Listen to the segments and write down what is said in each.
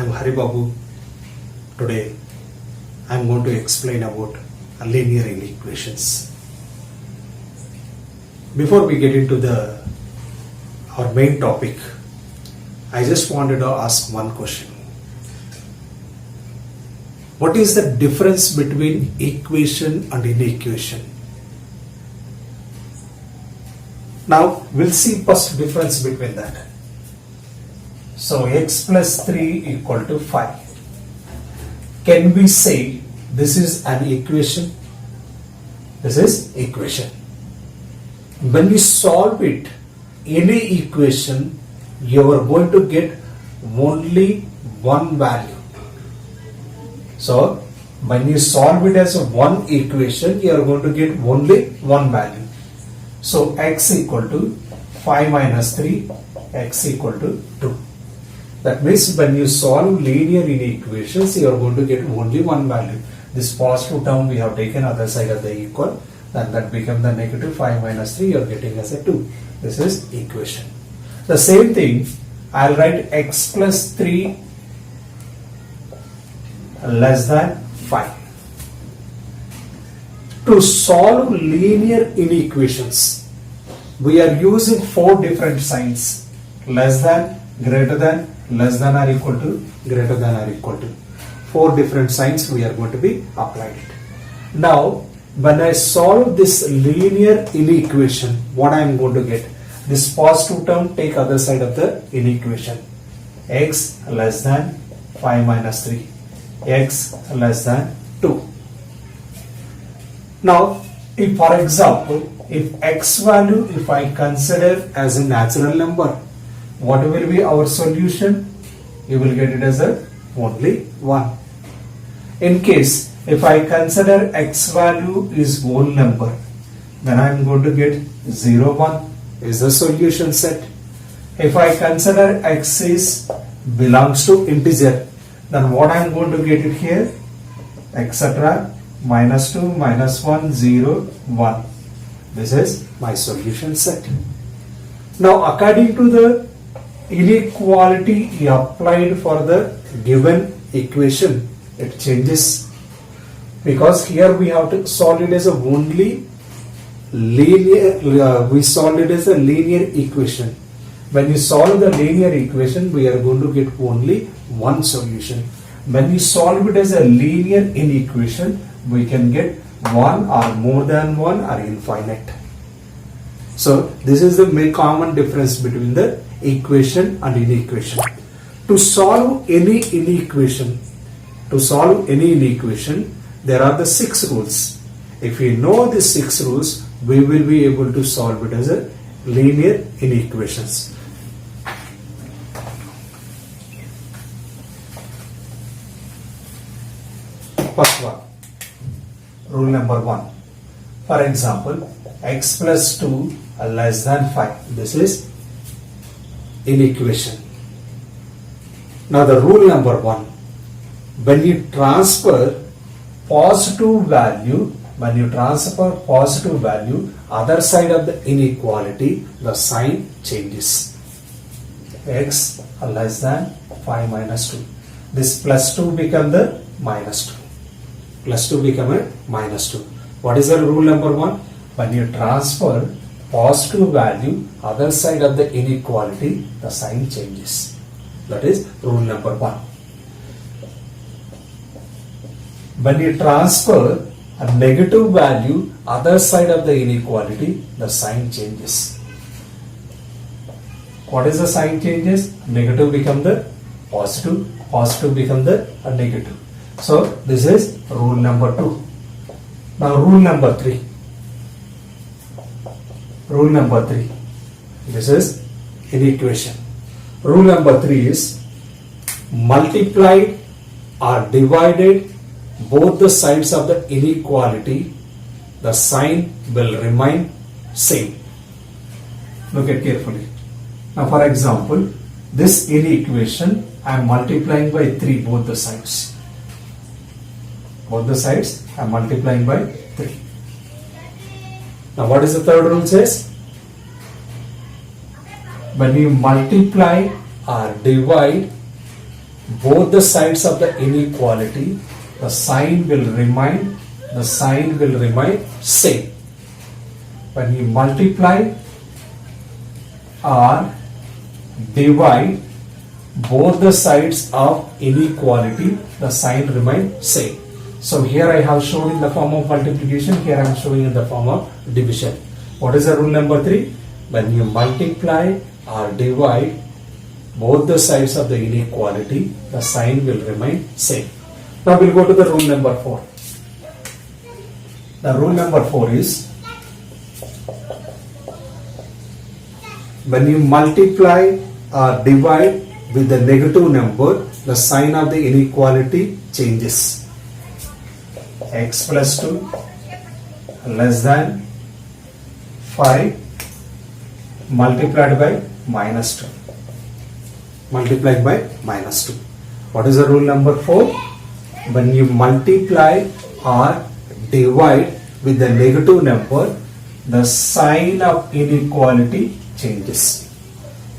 I'm Haribabu. Today I'm going to explain about linear inequations. Before we get into our main topic, I just wanted to ask one question. What is the difference between equation and inequation? Now we'll see first difference between that. So x plus 3 equal to 5. Can we say this is an equation? This is equation. When we solve it, any equation, you are going to get only one value. So when you solve it as one equation, you are going to get only one value. So x equal to 5 minus 3, x equal to 2. That means when you solve linear inequations, you are going to get only one value. This positive term we have taken other side of the equal, then that becomes the negative 5 minus 3, you are getting as a 2. This is equation. The same thing, I'll write x plus 3 less than 5. To solve linear inequations, we are using 4 different signs: less than, greater than, less than or equal to, greater than or equal to. 4 different signs we are going to be applied. Now, when I solve this linear inequation, what I am going to get? This positive term, take other side of the inequation. X less than 5 minus 3. X less than 2. Now, if for example, if x value, if I consider as a natural number, what will be our solution? You will get it as only 1. In case, if I consider x value is whole number, then I am going to get 0, 1 is the solution set. If I consider x is belongs to integer, then what I am going to get it here, etc. minus 2, minus 1, 0, 1. This is my solution set. Now, according to the inequality applied for the given equation, it changes, because here we have to solve it as a only linear, we solve it as a linear equation. When you solve the linear equation, we are going to get only one solution. When we solve it as a linear inequation, we can get one or more than one or infinite. So this is the main common difference between the equation and inequation. To solve any inequation, there are the 6 rules. If we know the 6 rules, we will be able to solve it as a linear inequations. First one, rule number 1. For example, x plus 2 less than 5. This is inequation. Now the rule number 1, when you transfer positive value, other side of the inequality, the sign changes. X less than 5 minus 2. This plus 2 become the minus 2. Plus 2 become a minus 2. What is the rule number 1? When you transfer positive value, other side of the inequality, the sign changes. That is rule number 1. When you transfer a negative value, other side of the inequality, the sign changes. What is the sign changes? Negative become the positive, positive become the negative. So this is rule number 2. Now rule number 3. Rule number 3. This is inequation. Rule number 3 is multiplied or divided both the sides of the inequality, the sign will remain same. Look at carefully. Now for example, this inequation I am multiplying by 3 both the sides. Both the sides I am multiplying by 3. Now what is the third rule says? When you multiply or divide both the sides of the inequality, the sign will remain same. When you multiply or divide both the sides of inequality, the sign remains same. So here I have shown in the form of multiplication, here I am showing in the form of division. What is the rule number 3? When you multiply or divide both the sides of the inequality, the sign will remain same. Now we'll go to the rule number 4. The rule number 4 is, when you multiply or divide with the negative number, the sign of the inequality changes. X plus 2 less than 5 multiplied by minus 2. Multiplied by minus 2. What is the rule number 4? When you multiply or divide with the negative number, the sign of inequality changes.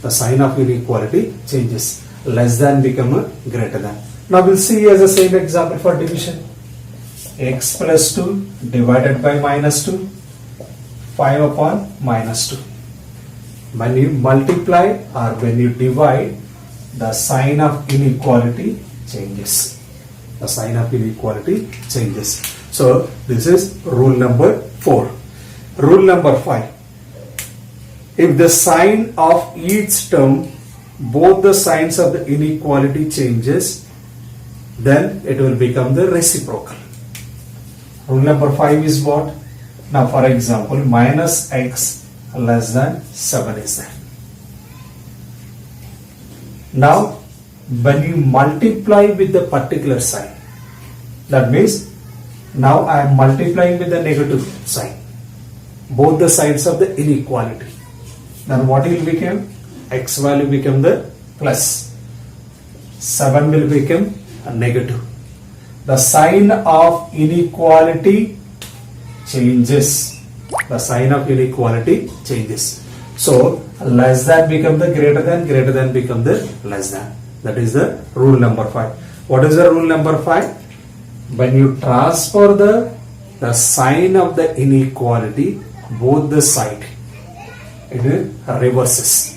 The sign of inequality changes. Less than become a greater than. Now we'll see as the same example for division. X plus 2 divided by minus 2, 5 upon minus 2. When you multiply or when you divide, the sign of inequality changes. The sign of inequality changes. So this is rule number 4. Rule number 5. If the sign of each term, both the signs of the inequality changes, then it will become the reciprocal. Rule number 5 is what? Now for example, minus x less than 7 is there. Now when you multiply with the particular sign, that means now I am multiplying with the negative sign, both the sides of the inequality. Then what will become? X value become the plus, 7 will become a negative. The sign of inequality changes. The sign of inequality changes. So less than become the greater than become the less than. That is the rule number 5. What is the rule number 5? When you transfer the sign of the inequality, both the side, it reverses.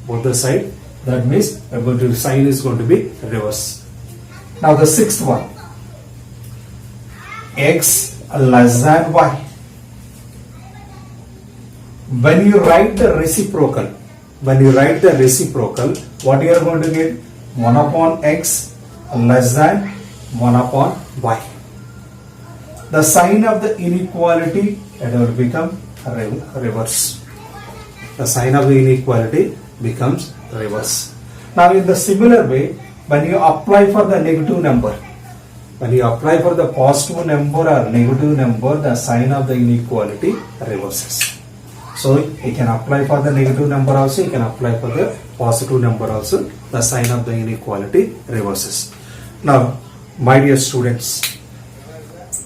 Both the side, that means the sign is going to be reverse. Now the sixth one, x less than y. When you write the reciprocal, what you are going to get? 1 upon x less than 1 upon y. The sign of the inequality, it will become reverse. The sign of the inequality becomes reverse. Now in the similar way, when you apply for the negative number, when you apply for the positive number or negative number, the sign of the inequality reverses. So you can apply for the negative number also, you can apply for the positive number also, the sign of the inequality reverses. Now my dear students,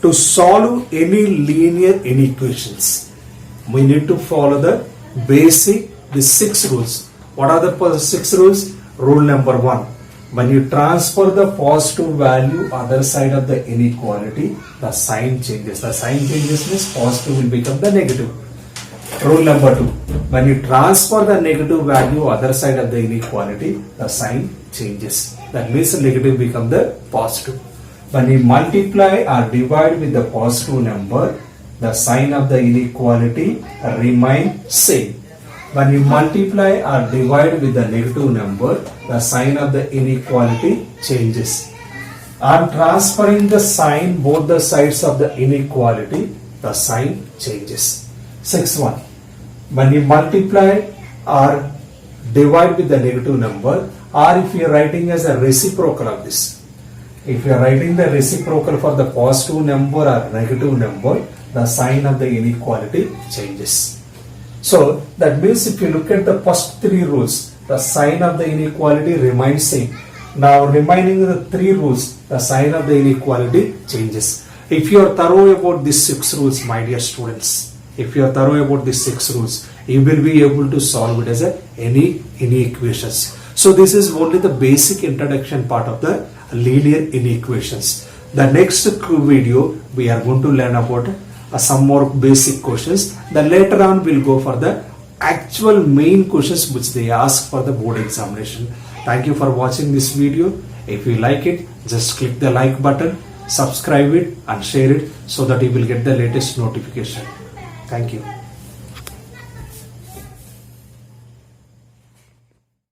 to solve any linear inequations, we need to follow the basic, the 6 rules. What are the 6 rules? Rule number 1. When you transfer the positive value other side of the inequality, the sign changes. The sign changes means positive will become the negative. Rule number 2. When you transfer the negative value other side of the inequality, the sign changes. That means the negative become the positive. When you multiply or divide with the positive number, the sign of the inequality remain same. When you multiply or divide with the negative number, the sign of the inequality changes. On transferring the sign both the sides of the inequality, the sign changes. 6th one. When you multiply or divide with the negative number, or if you are writing as a reciprocal of this, if you are writing the reciprocal for the positive number or negative number, the sign of the inequality changes. So that means if you look at the first 3 rules, the sign of the inequality remains same. Now remaining the 3 rules, the sign of the inequality changes. If you are thorough about these 6 rules, my dear students, if you are thorough about these 6 rules, you will be able to solve it as any equations. So this is only the basic introduction part of the linear inequations. The next video we are going to learn about some more basic questions. Then later on we'll go for the actual main questions which they ask for the board examination. Thank you for watching this video. If you like it, just click the like button, subscribe it and share it so that you will get the latest notification. Thank you.